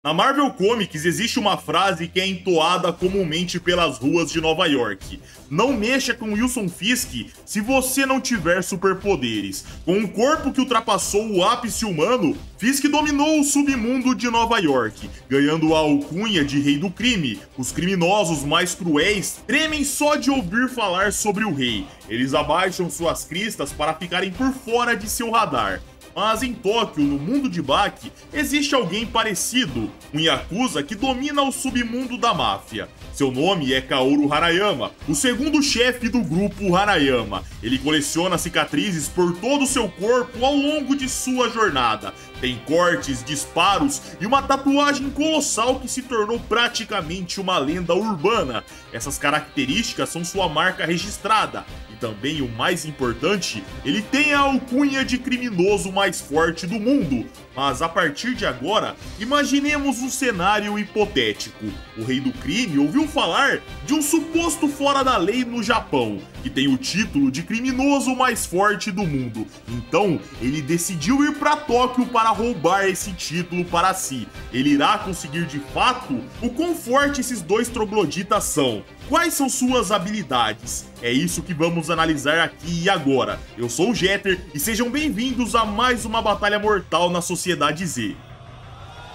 Na Marvel Comics existe uma frase que é entoada comumente pelas ruas de Nova York: não mexa com Wilson Fisk se você não tiver superpoderes. Com um corpo que ultrapassou o ápice humano, Fisk dominou o submundo de Nova York, ganhando a alcunha de Rei do Crime. Os criminosos mais cruéis tremem só de ouvir falar sobre o rei. Eles abaixam suas cristas para ficarem por fora de seu radar. Mas em Tóquio, no mundo de Baki, existe alguém parecido, um Yakuza que domina o submundo da máfia. Seu nome é Kaoru Harayama, o segundo chefe do grupo Harayama. Ele coleciona cicatrizes por todo o seu corpo ao longo de sua jornada. Tem cortes, disparos e uma tatuagem colossal que se tornou praticamente uma lenda urbana. Essas características são sua marca registrada. Também o mais importante, ele tem a alcunha de criminoso mais forte do mundo. Mas a partir de agora, imaginemos um cenário hipotético. O Rei do Crime ouviu falar de um suposto fora da lei no Japão, que tem o título de criminoso mais forte do mundo. Então, ele decidiu ir para Tóquio para roubar esse título para si. Ele irá conseguir de fato? O quão forte esses dois trogloditas são? Quais são suas habilidades? É isso que vamos analisar aqui e agora. Eu sou o Jeter e sejam bem-vindos a mais uma batalha mortal na Sociedade Z.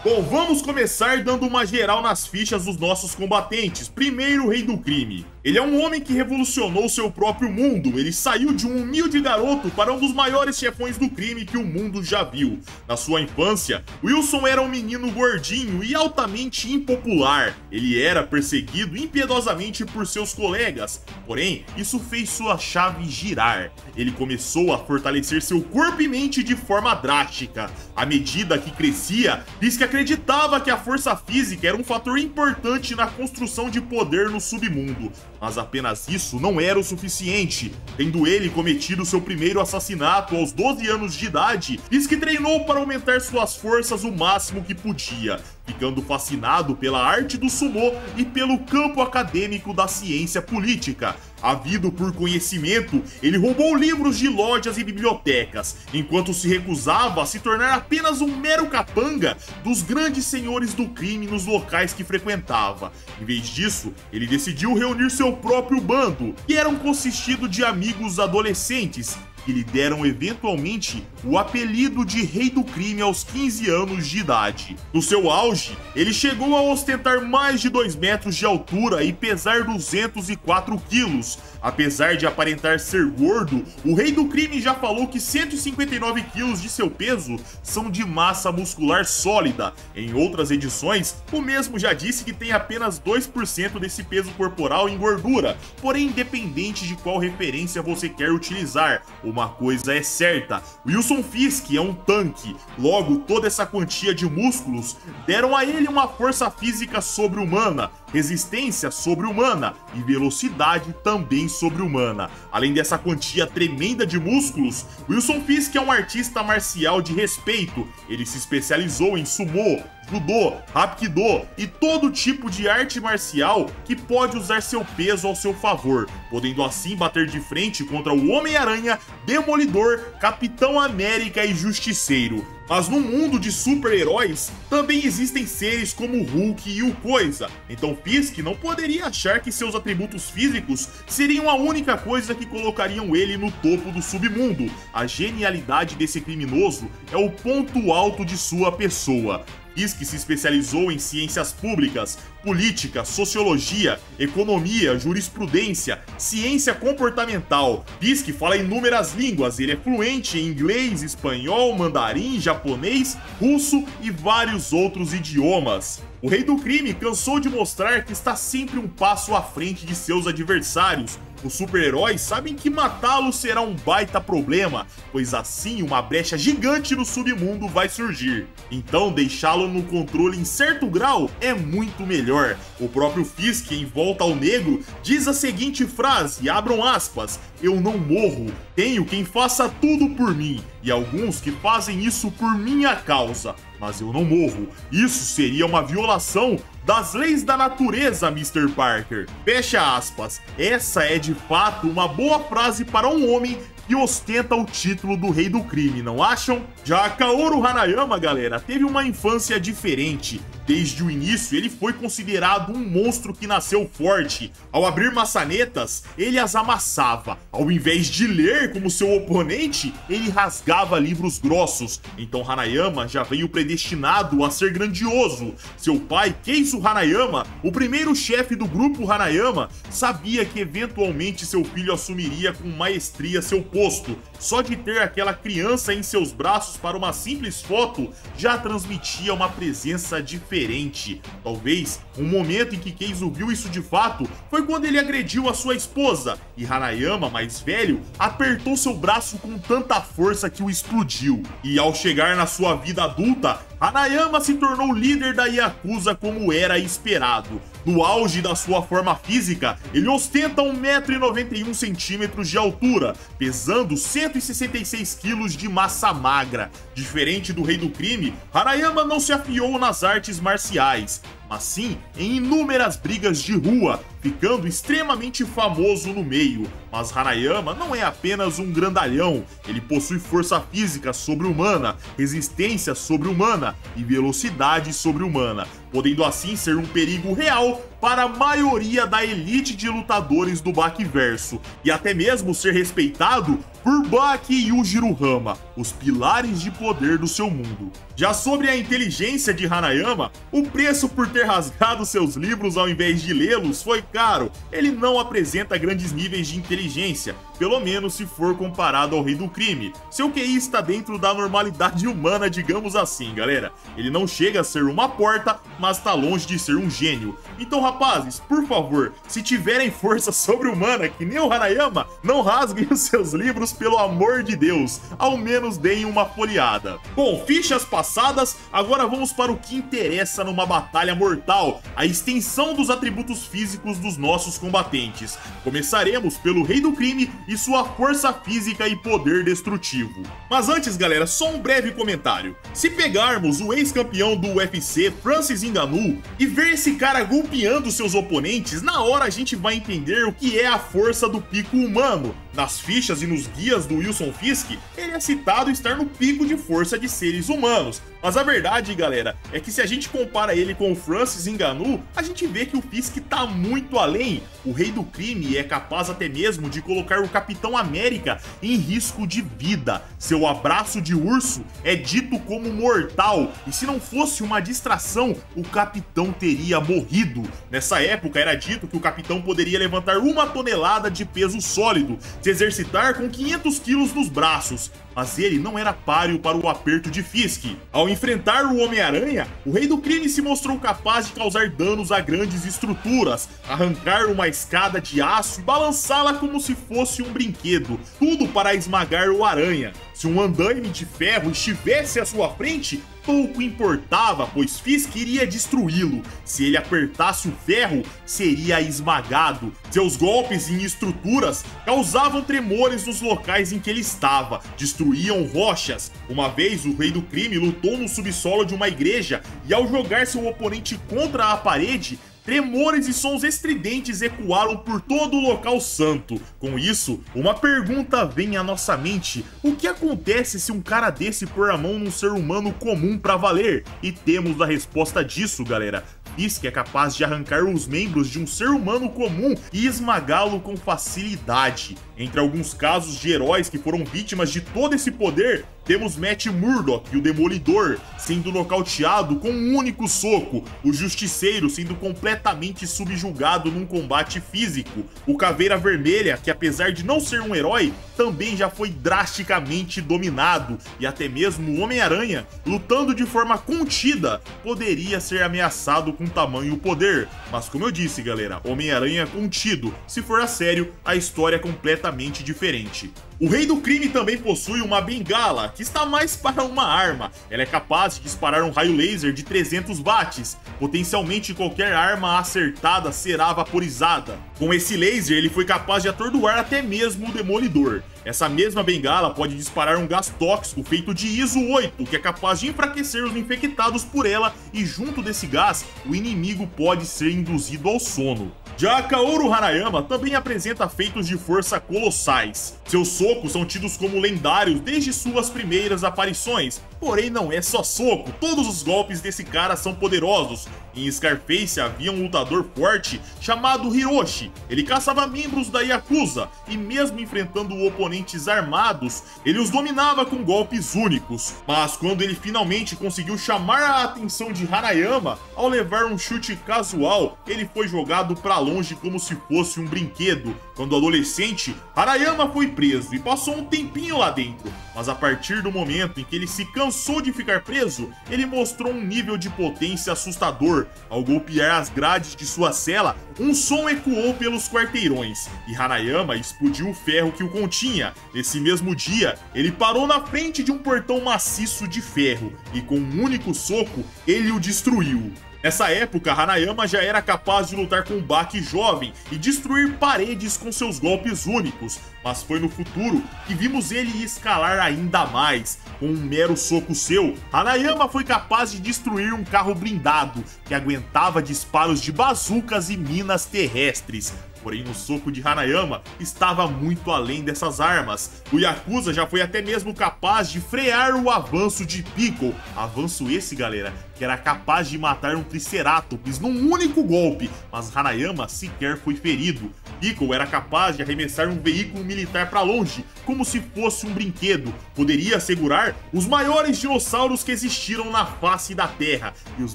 Bom, vamos começar dando uma geral nas fichas dos nossos combatentes. Primeiro, o Rei do Crime. Ele é um homem que revolucionou seu próprio mundo. Ele saiu de um humilde garoto para um dos maiores chefões do crime que o mundo já viu. Na sua infância, Wilson era um menino gordinho e altamente impopular. Ele era perseguido impiedosamente por seus colegas. Porém, isso fez sua chave girar. Ele começou a fortalecer seu corpo e mente de forma drástica. À medida que crescia, diz que acreditava que a força física era um fator importante na construção de poder no submundo. Mas apenas isso não era o suficiente. Tendo ele cometido seu primeiro assassinato aos 12 anos de idade, diz que treinou para aumentar suas forças o máximo que podia, ficando fascinado pela arte do sumô e pelo campo acadêmico da ciência política. Ávido por conhecimento, ele roubou livros de lojas e bibliotecas, enquanto se recusava a se tornar apenas um mero capanga dos grandes senhores do crime nos locais que frequentava. Em vez disso, ele decidiu reunir seu próprio bando, que era consistido de amigos adolescentes, que lhe deram eventualmente o apelido de Rei do Crime aos 15 anos de idade. No seu auge, ele chegou a ostentar mais de 2 metros de altura e pesar 204 quilos. Apesar de aparentar ser gordo, o Rei do Crime já falou que 159 quilos de seu peso são de massa muscular sólida. Em outras edições, o mesmo já disse que tem apenas 2% desse peso corporal em gordura. Porém, independente de qual referência você quer utilizar, uma coisa é certa: Wilson Fisk é um tanque. Logo, toda essa quantia de músculos deram a ele uma força física sobre-humana, resistência sobre-humana e velocidade também sobre-humana. Além dessa quantia tremenda de músculos, Wilson Fisk é um artista marcial de respeito. Ele se especializou em sumô, judô, hapkido e todo tipo de arte marcial que pode usar seu peso ao seu favor, podendo assim bater de frente contra o Homem-Aranha, Demolidor, Capitão América e Justiceiro. Mas no mundo de super-heróis, também existem seres como o Hulk e o Coisa. Então Fisk não poderia achar que seus atributos físicos seriam a única coisa que colocariam ele no topo do submundo. A genialidade desse criminoso é o ponto alto de sua pessoa. Fisk se especializou em ciências públicas, política, sociologia, economia, jurisprudência, ciência comportamental. Fisk fala inúmeras línguas, ele é fluente em inglês, espanhol, mandarim, japonês, russo e vários outros idiomas. O Rei do Crime cansou de mostrar que está sempre um passo à frente de seus adversários. Os super-heróis sabem que matá-lo será um baita problema, pois assim uma brecha gigante no submundo vai surgir. Então deixá-lo no controle em certo grau é muito melhor. O próprio Fisk, em Volta ao Negro, diz a seguinte frase, abram aspas: "Eu não morro, tenho quem faça tudo por mim, e alguns que fazem isso por minha causa, mas eu não morro. Isso seria uma violação das leis da natureza, Mr. Parker." Fecha aspas. Essa é de fato uma boa frase para um homem que ostenta o título do Rei do Crime, não acham? Já Kaoru Hanayama, galera, teve uma infância diferente. Desde o início, ele foi considerado um monstro que nasceu forte. Ao abrir maçanetas, ele as amassava. Ao invés de ler como seu oponente, ele rasgava livros grossos. Então Hanayama já veio predestinado a ser grandioso. Seu pai, Keizo Hanayama, o primeiro chefe do grupo Hanayama, sabia que eventualmente seu filho assumiria com maestria seu posto. Só de ter aquela criança em seus braços para uma simples foto já transmitia uma presença diferente. Talvez um momento em que Keizo viu isso de fato foi quando ele agrediu a sua esposa, e Hanayama, mais velho, apertou seu braço com tanta força que o explodiu. E ao chegar na sua vida adulta, Hanayama se tornou líder da Yakuza como era esperado. No auge da sua forma física, ele ostenta 1,91 m de altura, pesando 166 kg de massa magra. Diferente do Rei do Crime, Hanayama não se afiou nas artes marciais, mas sim em inúmeras brigas de rua, ficando extremamente famoso no meio. Mas Hanayama não é apenas um grandalhão, ele possui força física sobre-humana, resistência sobre-humana e velocidade sobre-humana, podendo assim ser um perigo real para a maioria da elite de lutadores do Bakiverso, e até mesmo ser respeitado por Baki e Yujiro Hama, os pilares de poder do seu mundo. Já sobre a inteligência de Hanayama, o preço por ter rasgado seus livros ao invés de lê-los foi caro. Ele não apresenta grandes níveis de inteligência, pelo menos se for comparado ao Rei do Crime. Seu QI está dentro da normalidade humana, digamos assim, galera. Ele não chega a ser uma porta, mas está longe de ser um gênio. Então, rapazes, por favor, se tiverem força sobre-humana que nem o Hanayama, não rasguem os seus livros, pelo amor de Deus. Ao menos deem uma folheada. Bom, fichas passadas, agora vamos para o que interessa numa batalha mortal: a extensão dos atributos físicos dos nossos combatentes. Começaremos pelo Rei do Crime e sua força física e poder destrutivo. Mas antes, galera, só um breve comentário. Se pegarmos o ex-campeão do UFC, Francis Ngannou, e ver esse cara golpeando seus oponentes, na hora a gente vai entender o que é a força do pico humano. Nas fichas e nos guias do Wilson Fisk, ele é citado estar no pico de força de seres humanos. Mas a verdade, galera, é que se a gente compara ele com o Francis Ngannou, a gente vê que o Fisk tá muito além. O Rei do Crime é capaz até mesmo de colocar o Capitão América em risco de vida. Seu abraço de urso é dito como mortal, e se não fosse uma distração, o Capitão teria morrido. Nessa época era dito que o Capitão poderia levantar 1 tonelada de peso sólido, se exercitar com 500 quilos nos braços, mas ele não era páreo para o aperto de Fisk. Ao enfrentar o Homem-Aranha, o Rei do Crime se mostrou capaz de causar danos a grandes estruturas, arrancar uma escada de aço e balançá-la como se fosse um brinquedo, tudo para esmagar o Aranha. Se um andaime de ferro estivesse à sua frente, pouco importava, pois Fisk iria destruí-lo. Se ele apertasse o ferro, seria esmagado. Seus golpes em estruturas causavam tremores nos locais em que ele estava, destruíam rochas. Uma vez, o Rei do Crime lutou no subsolo de uma igreja e, ao jogar seu oponente contra a parede, tremores e sons estridentes ecoaram por todo o local santo. Com isso, uma pergunta vem à nossa mente: o que acontece se um cara desse pôr a mão num ser humano comum pra valer? E temos a resposta disso, galera. Fisk é capaz de arrancar os membros de um ser humano comum e esmagá-lo com facilidade. Entre alguns casos de heróis que foram vítimas de todo esse poder, temos Matt Murdock e o Demolidor sendo nocauteado com um único soco, o Justiceiro sendo completamente subjugado num combate físico, o Caveira Vermelha, que apesar de não ser um herói, também já foi drasticamente dominado, e até mesmo o Homem-Aranha, lutando de forma contida, poderia ser ameaçado com tamanho poder. Mas como eu disse, galera, Homem-Aranha contido. Se for a sério, a história é completamente diferente. O Rei do Crime também possui uma bengala, que está mais para uma arma. Ela é capaz de disparar um raio laser de 300 watts. Potencialmente qualquer arma acertada será vaporizada. Com esse laser, ele foi capaz de atordoar até mesmo o Demolidor. Essa mesma bengala pode disparar um gás tóxico feito de ISO 8, que é capaz de enfraquecer os infectados por ela, e junto desse gás, o inimigo pode ser induzido ao sono. Já Kaoru Hanayama também apresenta feitos de força colossais. Seus socos são tidos como lendários desde suas primeiras aparições, porém não é só soco, todos os golpes desse cara são poderosos. Em Scarface havia um lutador forte chamado Hiroshi, ele caçava membros da Yakuza e mesmo enfrentando oponentes armados, ele os dominava com golpes únicos. Mas quando ele finalmente conseguiu chamar a atenção de Hanayama, ao levar um chute casual, ele foi jogado para longe como se fosse um brinquedo. Quando adolescente, Hanayama foi preso e passou um tempinho lá dentro, mas a partir do momento em que ele se cansou de ficar preso, ele mostrou um nível de potência assustador. Ao golpear as grades de sua cela, um som ecoou pelos quarteirões e Hanayama explodiu o ferro que o continha. Nesse mesmo dia, ele parou na frente de um portão maciço de ferro e com um único soco, ele o destruiu. Nessa época, Hanayama já era capaz de lutar com Baki jovem e destruir paredes com seus golpes únicos, mas foi no futuro que vimos ele escalar ainda mais. Com um mero soco seu, Hanayama foi capaz de destruir um carro blindado que aguentava disparos de bazucas e minas terrestres. Porém, o soco de Hanayama estava muito além dessas armas. O Yakuza já foi até mesmo capaz de frear o avanço de Piccolo. Avanço esse, galera, que era capaz de matar um Triceratops num único golpe, mas Hanayama sequer foi ferido. Piccolo era capaz de arremessar um veículo militar para longe, como se fosse um brinquedo. Poderia segurar os maiores dinossauros que existiram na face da Terra. E os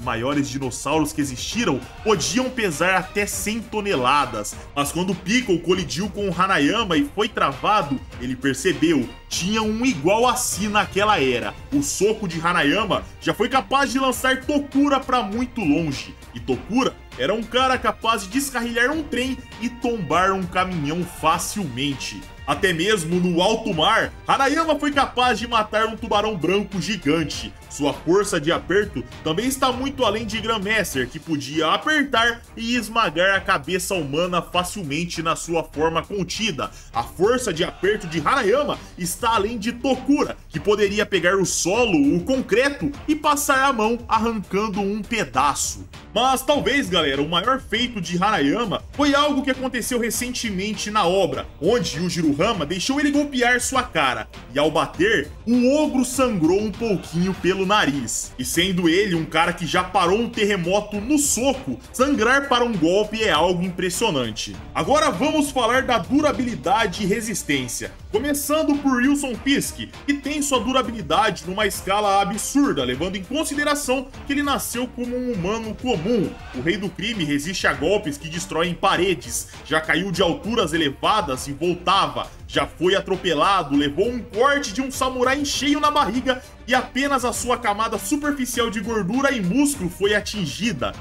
maiores dinossauros que existiram podiam pesar até 100 toneladas. Mas quando Piccolo colidiu com o Hanayama e foi travado, ele percebeu, tinha um igual a si naquela era. O soco de Hanayama já foi capaz de lançar Tokura para muito longe. E Tokura era um cara capaz de descarrilhar um trem e tombar um caminhão facilmente. Até mesmo no alto mar, Hanayama foi capaz de matar um tubarão branco gigante. Sua força de aperto também está muito além de Grandmaster, que podia apertar e esmagar a cabeça humana facilmente na sua forma contida. A força de aperto de Hanayama está além de Tokura, que poderia pegar o solo, o concreto e passar a mão arrancando um pedaço. Mas talvez, galera, o maior feito de Hanayama foi algo que aconteceu recentemente na obra, onde Yujiro Hama deixou ele golpear sua cara, e ao bater, o ogro sangrou um pouquinho pelo nariz. E sendo ele um cara que já parou um terremoto no soco, sangrar para um golpe é algo impressionante. Agora vamos falar da durabilidade e resistência. Começando por Wilson Fisk, que tem sua durabilidade numa escala absurda, levando em consideração que ele nasceu como um humano comum. O Rei do Crime resiste a golpes que destroem paredes, já caiu de alturas elevadas e voltava, já foi atropelado, levou um corte de um samurai em cheio na barriga e apenas a sua camada superficial de gordura e músculo foi atingida.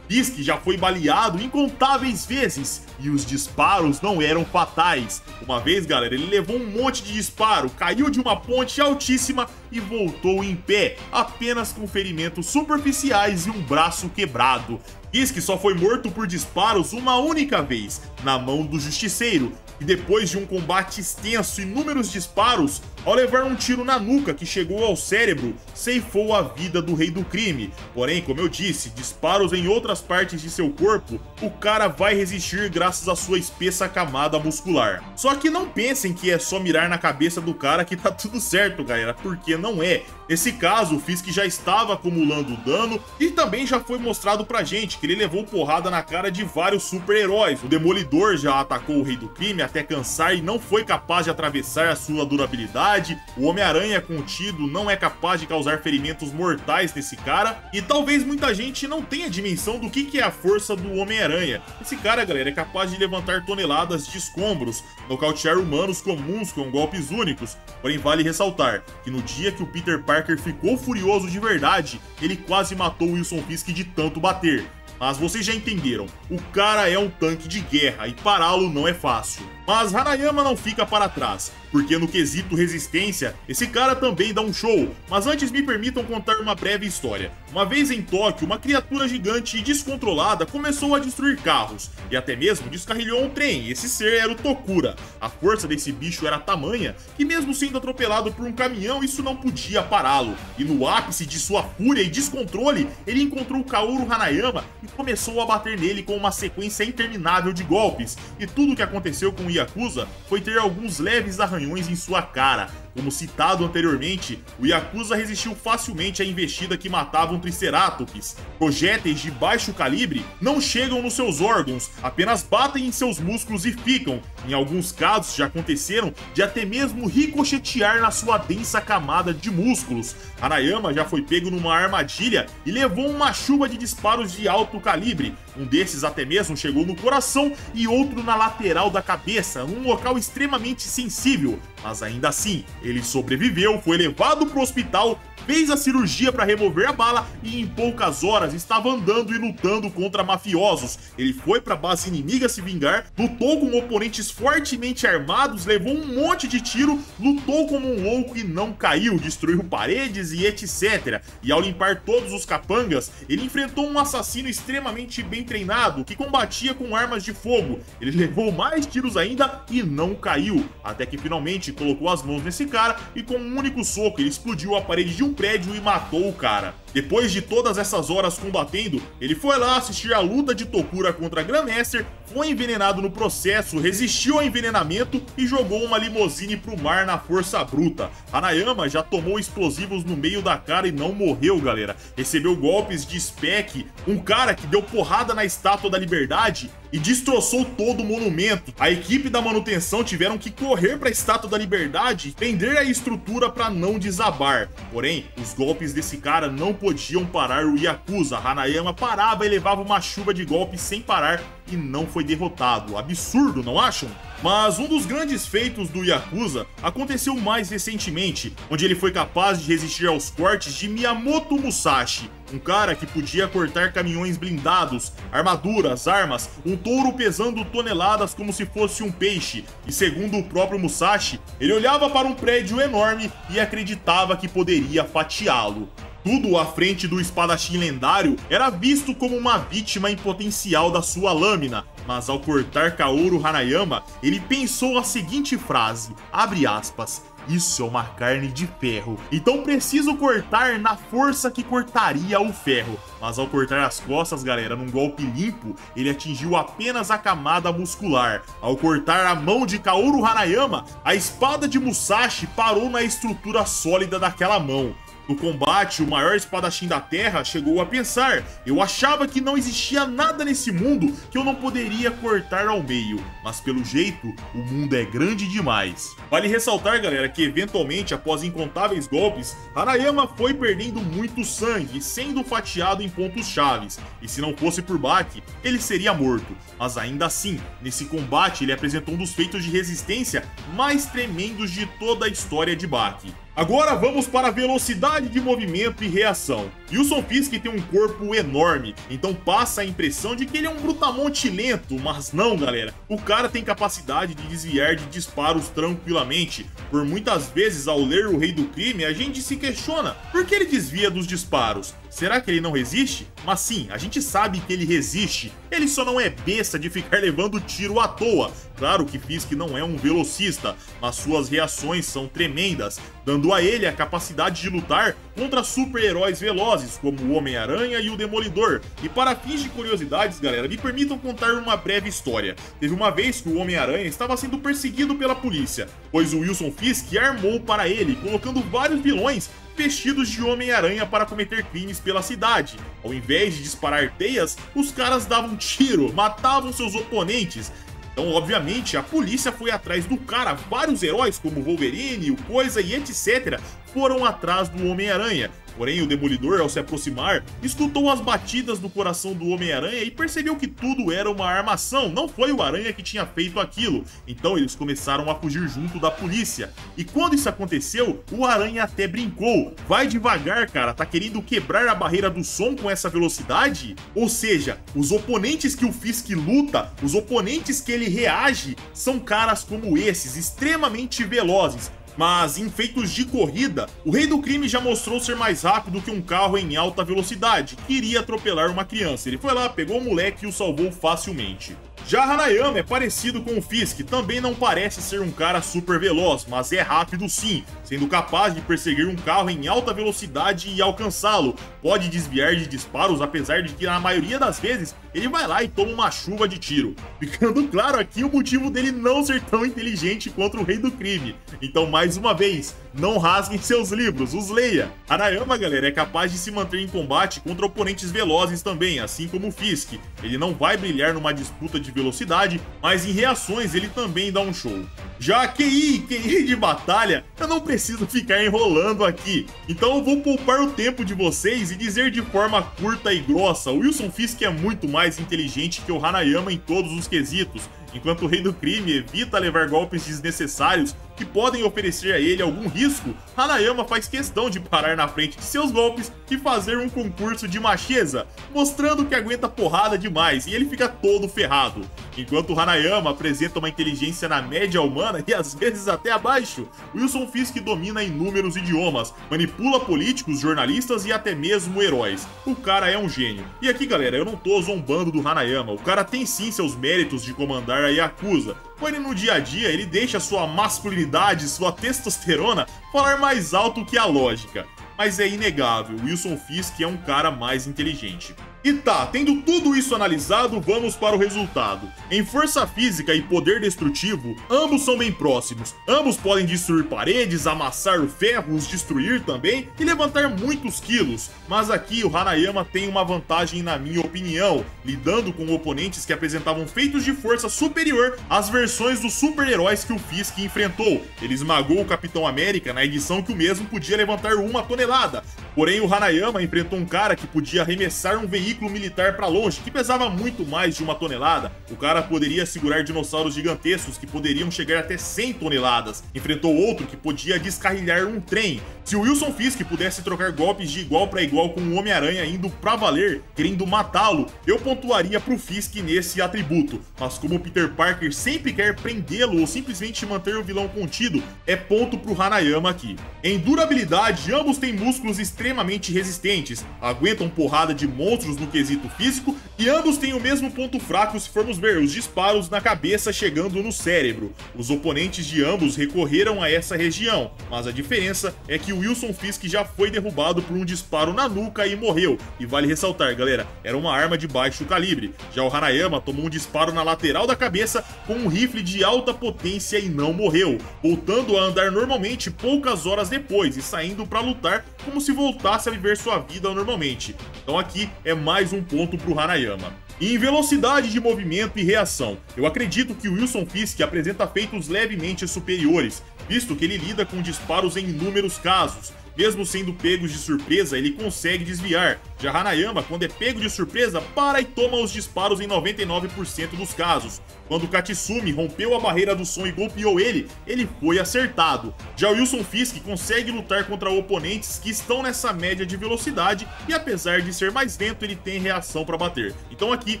Fisk já foi baleado incontáveis vezes e os disparos não eram fatais. Uma vez, galera, ele levou um monte de disparo, caiu de uma ponte altíssima e voltou em pé, apenas com ferimentos superficiais e um braço quebrado. Fisk só foi morto por disparos uma única vez, na mão do Justiceiro, e depois de um combate extenso e inúmeros disparos, ao levar um tiro na nuca que chegou ao cérebro, ceifou a vida do Rei do Crime. Porém, como eu disse, disparos em outras partes de seu corpo, o cara vai resistir graças à sua espessa camada muscular. Só que não pensem que é só mirar na cabeça do cara que tá tudo certo, galera, porque não é. Nesse caso, o Fisk já estava acumulando dano e também já foi mostrado pra gente que ele levou porrada na cara de vários super-heróis. O Demolidor já atacou o Rei do Crime até cansar e não foi capaz de atravessar a sua durabilidade. O Homem-Aranha contido não é capaz de causar ferimentos mortais nesse cara. E talvez muita gente não tenha dimensão do que é a força do Homem-Aranha. Esse cara, galera, é capaz de levantar toneladas de escombros, nocautear humanos comuns com golpes únicos. Porém, vale ressaltar que no dia que o Peter Parker ficou furioso de verdade, ele quase matou o Wilson Fisk de tanto bater. Mas vocês já entenderam, o cara é um tanque de guerra e pará-lo não é fácil. Mas Hanayama não fica para trás, porque no quesito resistência, esse cara também dá um show. Mas antes me permitam contar uma breve história. Uma vez em Tóquio, uma criatura gigante e descontrolada começou a destruir carros, e até mesmo descarrilhou um trem. Esse ser era o Tokura. A força desse bicho era tamanha que mesmo sendo atropelado por um caminhão, isso não podia pará-lo. E no ápice de sua fúria e descontrole, ele encontrou Kaoru Hanayama e começou a bater nele com uma sequência interminável de golpes, e tudo o que aconteceu com o Yakuza foi ter alguns leves arranhões em sua cara. Como citado anteriormente, o Yakuza resistiu facilmente à investida que matava um Triceratops. Projéteis de baixo calibre não chegam nos seus órgãos, apenas batem em seus músculos e ficam. Em alguns casos já aconteceram de até mesmo ricochetear na sua densa camada de músculos. Hanayama já foi pego numa armadilha e levou uma chuva de disparos de alto calibre. Um desses até mesmo chegou no coração e outro na lateral da cabeça, num local extremamente sensível. Mas ainda assim, ele sobreviveu, foi levado para o hospital, fez a cirurgia para remover a bala e em poucas horas estava andando e lutando contra mafiosos. Ele foi para a base inimiga se vingar, lutou com oponentes fortemente armados, levou um monte de tiro, lutou como um louco e não caiu, destruiu paredes e etc. E ao limpar todos os capangas, ele enfrentou um assassino extremamente bem treinado, que combatia com armas de fogo. Ele levou mais tiros ainda e não caiu, até que finalmente colocou as mãos nesse cara e com um único soco ele explodiu a parede de um prédio e matou o cara. Depois de todas essas horas combatendo, ele foi lá assistir a luta de Tokura contra Grandmaster, foi envenenado no processo, resistiu ao envenenamento e jogou uma limousine pro mar na força bruta. Hanayama já tomou explosivos no meio da cara e não morreu, galera. Recebeu golpes de Spec, um cara que deu porrada na Estátua da Liberdade e destroçou todo o monumento. A equipe da manutenção tiveram que correr para a Estátua da Liberdade e prender a estrutura para não desabar. Porém, os golpes desse cara não podiam parar o Yakuza. Hanayama parava e levava uma chuva de golpes sem parar e não foi derrotado. Absurdo, não acham? Mas um dos grandes feitos do Yakuza aconteceu mais recentemente, onde ele foi capaz de resistir aos cortes de Miyamoto Musashi, um cara que podia cortar caminhões blindados, armaduras, armas, um touro pesando toneladas como se fosse um peixe. E segundo o próprio Musashi, ele olhava para um prédio enorme e acreditava que poderia fatiá-lo. Tudo à frente do espadachim lendário era visto como uma vítima em potencial da sua lâmina, mas ao cortar Kaoru Hanayama, ele pensou a seguinte frase, abre aspas, isso é uma carne de ferro, então preciso cortar na força que cortaria o ferro. Mas ao cortar as costas, galera, num golpe limpo, ele atingiu apenas a camada muscular. Ao cortar a mão de Kaoru Hanayama, a espada de Musashi parou na estrutura sólida daquela mão. No combate, o maior espadachim da Terra chegou a pensar, eu achava que não existia nada nesse mundo que eu não poderia cortar ao meio, mas pelo jeito, o mundo é grande demais. Vale ressaltar, galera, que eventualmente, após incontáveis golpes, Hanayama foi perdendo muito sangue, sendo fatiado em pontos chaves, e se não fosse por Baki, ele seria morto. Mas ainda assim, nesse combate ele apresentou um dos feitos de resistência mais tremendos de toda a história de Baki. Agora vamos para a velocidade de movimento e reação. Wilson Fisk tem um corpo enorme, então passa a impressão de que ele é um brutamonte lento, mas não, galera. O cara tem capacidade de desviar de disparos tranquilamente. Por muitas vezes, ao ler O Rei do Crime, a gente se questiona por que ele desvia dos disparos. Será que ele não resiste? Mas sim, a gente sabe que ele resiste. Ele só não é besta de ficar levando tiro à toa. Claro que Fisk não é um velocista, mas suas reações são tremendas, dando a ele a capacidade de lutar contra super-heróis velozes, como o Homem-Aranha e o Demolidor. E para fins de curiosidades, galera, me permitam contar uma breve história. Teve uma vez que o Homem-Aranha estava sendo perseguido pela polícia, pois o Wilson Fisk armou para ele, colocando vários vilões vestidos de Homem-Aranha para cometer crimes pela cidade. Ao invés de disparar teias, os caras davam tiro, matavam seus oponentes. Então, obviamente, a polícia foi atrás do cara. Vários heróis, como o Wolverine, o Coisa e etc., foram atrás do Homem-Aranha. Porém, o Demolidor, ao se aproximar, escutou as batidas do coração do Homem-Aranha e percebeu que tudo era uma armação, não foi o Aranha que tinha feito aquilo. Então eles começaram a fugir junto da polícia. E quando isso aconteceu, o Aranha até brincou. Vai devagar, cara, tá querendo quebrar a barreira do som com essa velocidade? Ou seja, os oponentes que o Fisk luta, os oponentes que ele reage, são caras como esses, extremamente velozes. Mas em feitos de corrida, o Rei do Crime já mostrou ser mais rápido que um carro em alta velocidade, que iria atropelar uma criança. Ele foi lá, pegou o moleque e o salvou facilmente. Já Hanayama é parecido com o Fisk, também não parece ser um cara super veloz, mas é rápido sim, sendo capaz de perseguir um carro em alta velocidade e alcançá-lo. Pode desviar de disparos, apesar de que na maioria das vezes ele vai lá e toma uma chuva de tiro. Ficando claro aqui o motivo dele não ser tão inteligente contra o Rei do Crime. Então, mais uma vez, não rasguem seus livros, os leia. Hanayama, galera, é capaz de se manter em combate contra oponentes velozes também, assim como o Fisk. Ele não vai brilhar numa disputa de velocidade, mas em reações ele também dá um show. Já QI de batalha, eu não preciso ficar enrolando aqui, então eu vou poupar o tempo de vocês e dizer de forma curta e grossa: o Wilson Fisk é muito mais inteligente que o Hanayama em todos os quesitos. Enquanto o Rei do Crime evita levar golpes desnecessários que podem oferecer a ele algum risco, Hanayama faz questão de parar na frente de seus golpes e fazer um concurso de macheza, mostrando que aguenta porrada demais e ele fica todo ferrado. Enquanto Hanayama apresenta uma inteligência na média humana e às vezes até abaixo, Wilson Fisk domina inúmeros idiomas, manipula políticos, jornalistas e até mesmo heróis. O cara é um gênio. E aqui, galera, eu não tô zombando do Hanayama, o cara tem sim seus méritos de comandar a Yakuza, porém no dia a dia ele deixa sua masculinidade, sua testosterona falar mais alto que a lógica. Mas é inegável, Wilson Fisk é um cara mais inteligente. E tá, tendo tudo isso analisado, vamos para o resultado. Em força física e poder destrutivo, ambos são bem próximos. Ambos podem destruir paredes, amassar ferros, destruir também e levantar muitos quilos. Mas aqui o Hanayama tem uma vantagem na minha opinião, lidando com oponentes que apresentavam feitos de força superior às versões dos super-heróis que o Fisk enfrentou. Ele esmagou o Capitão América na edição que o mesmo podia levantar 1 tonelada. Porém, o Hanayama enfrentou um cara que podia arremessar um veículo militar para longe, que pesava muito mais de 1 tonelada. O cara poderia segurar dinossauros gigantescos que poderiam chegar até 100 toneladas. Enfrentou outro que podia descarrilhar um trem. Se o Wilson Fisk pudesse trocar golpes de igual para igual com o Homem-Aranha indo pra valer, querendo matá-lo, eu pontuaria pro Fisk nesse atributo. Mas como o Peter Parker sempre quer prendê-lo ou simplesmente manter o vilão contido, é ponto pro Hanayama aqui. Em durabilidade, ambos têm músculos extremamente resistentes, aguentam porrada de monstros no quesito físico, e ambos têm o mesmo ponto fraco se formos ver os disparos na cabeça chegando no cérebro. Os oponentes de ambos recorreram a essa região, mas a diferença é que o Wilson Fisk já foi derrubado por um disparo na nuca e morreu. E vale ressaltar, galera, era uma arma de baixo calibre. Já o Hanayama tomou um disparo na lateral da cabeça com um rifle de alta potência e não morreu, voltando a andar normalmente poucas horas depois e saindo para lutar como se voltasse a viver sua vida normalmente. Então aqui é mais um ponto pro Hanayama. E em velocidade de movimento e reação, eu acredito que o Wilson Fisk apresenta feitos levemente superiores, visto que ele lida com disparos em inúmeros casos. Mesmo sendo pegos de surpresa, ele consegue desviar. Já Hanayama, quando é pego de surpresa, para e toma os disparos em 99% dos casos. Quando Katsumi rompeu a barreira do som e golpeou ele, ele foi acertado. Já o Wilson Fisk consegue lutar contra oponentes que estão nessa média de velocidade e apesar de ser mais lento, ele tem reação para bater. Então aqui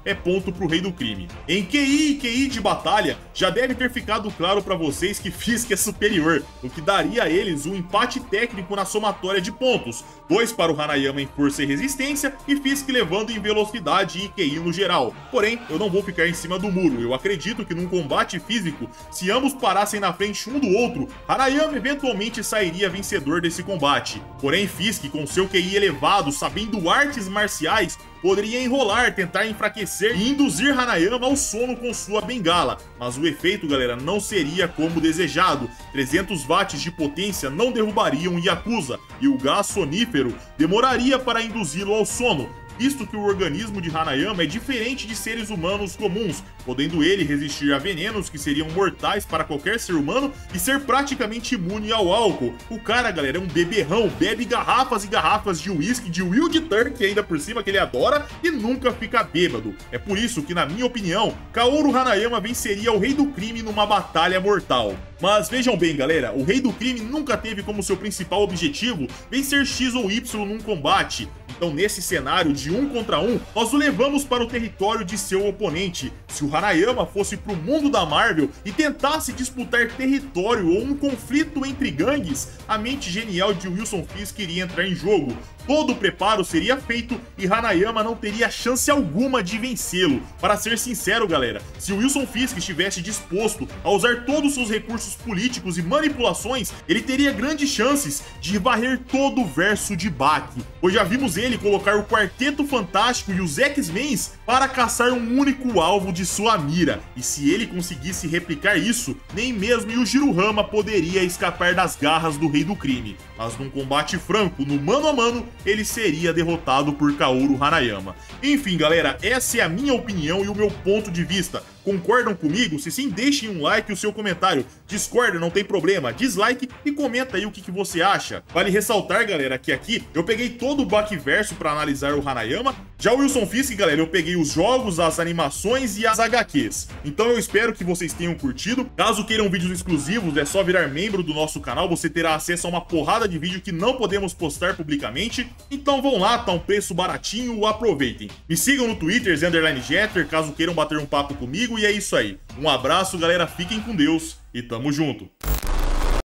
é ponto pro Rei do Crime. Em QI e QI de batalha, já deve ter ficado claro para vocês que Fisk é superior, o que daria a eles um empate técnico na somatória de pontos, 2 para o Hanayama em força e resistência e Fisk levando em velocidade e QI no geral. Porém, eu não vou ficar em cima do muro, eu acredito que num combate físico, se ambos parassem na frente um do outro, Hanayama eventualmente sairia vencedor desse combate. Porém, Fisk, com seu QI elevado, sabendo artes marciais, poderia enrolar, tentar enfraquecer e induzir Hanayama ao sono com sua bengala, mas o efeito, galera, não seria como desejado. 300 watts de potência não derrubariam Yakuza, e o gás sonífero demoraria para induzi-lo ao sono, visto que o organismo de Hanayama é diferente de seres humanos comuns, podendo ele resistir a venenos que seriam mortais para qualquer ser humano e ser praticamente imune ao álcool. O cara, galera, é um beberrão, bebe garrafas e garrafas de uísque, de Wild Turkey ainda por cima, que ele adora, e nunca fica bêbado. É por isso que, na minha opinião, Kaoru Hanayama venceria o Rei do Crime numa batalha mortal. Mas vejam bem, galera, o Rei do Crime nunca teve como seu principal objetivo vencer X ou Y num combate. Então, nesse cenário de de 1 contra 1, nós o levamos para o território de seu oponente. Se o Hanayama fosse pro mundo da Marvel e tentasse disputar território ou um conflito entre gangues, a mente genial de Wilson Fisk iria entrar em jogo. Todo o preparo seria feito e Hanayama não teria chance alguma de vencê-lo. Para ser sincero, galera, se o Wilson Fisk estivesse disposto a usar todos os seus recursos políticos e manipulações, ele teria grandes chances de varrer todo o verso de Baki, pois já vimos ele colocar o Quarteto Fantástico e os X-Men para caçar um único alvo de sua mira, e se ele conseguisse replicar isso, nem mesmo Yujiro Hama poderia escapar das garras do Rei do Crime. Mas num combate franco, no mano a mano, ele seria derrotado por Kaoru Hanayama. Enfim, galera, essa é a minha opinião e o meu ponto de vista. Concordam comigo? Se sim, deixem um like e o seu comentário. Discorda, não tem problema, dislike e comenta aí o que você acha. Vale ressaltar, galera, que aqui eu peguei todo o Bakiverso para analisar o Hanayama. Já o Wilson Fisk, galera, eu peguei os jogos, as animações e as HQs. Então eu espero que vocês tenham curtido. Caso queiram vídeos exclusivos, é só virar membro do nosso canal. Você terá acesso a uma porrada de vídeo que não podemos postar publicamente. Então vão lá, tá um preço baratinho, aproveitem. Me sigam no Twitter, _Jeter, caso queiram bater um papo comigo. E é isso aí. Um abraço, galera, fiquem com Deus e tamo junto.